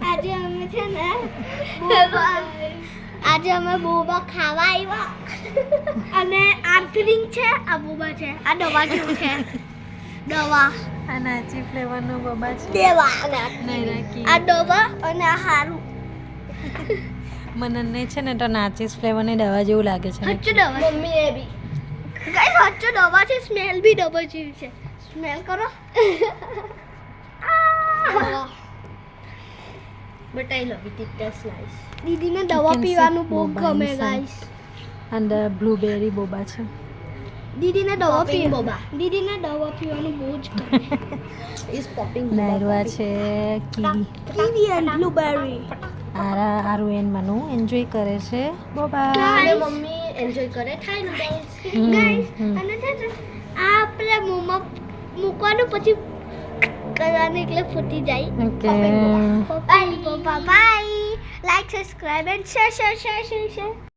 આજે અમે છે ને બોબા ખાવા આવ્યા અને આર્થરિંગ છે આ બોબા છે આ દવા જેવું છે દવા આ નાચી ફ્લેવરનો બોબા છે દેવા નૈરાકી આ દવા અને આ હારું મનનને છે ને તો નાચીસ ફ્લેવરની દવા જેવું લાગે છે હચ્ચો દવા મમ્મી એ બી ગાઈસ હચ્ચો દવા છે સ્મેલ બી દવા જેવી છે સ્મેલ કરો but I love it taste nice દીદીને દવા પીવાનું બહુ ગમે ગાઈસ અંદર બ્લુબેરી બોબા છે દીદીને દવા પીવાનું બહુ જ ગમે ઇઝ પોપિંગ નાયરવા છે કીવી એન્ડ બ્લુબેરી આરું એન મનુ એન્જોય કરે છે બોબા અને મમ્મી એન્જોય કરે થાય નૂડલ્સ ગાઈસ અને છે ને આ આપણે મોમાં મૂકવાનું પછી કરવાનું એટલે ફૂટી જાય okay bye like subscribe and share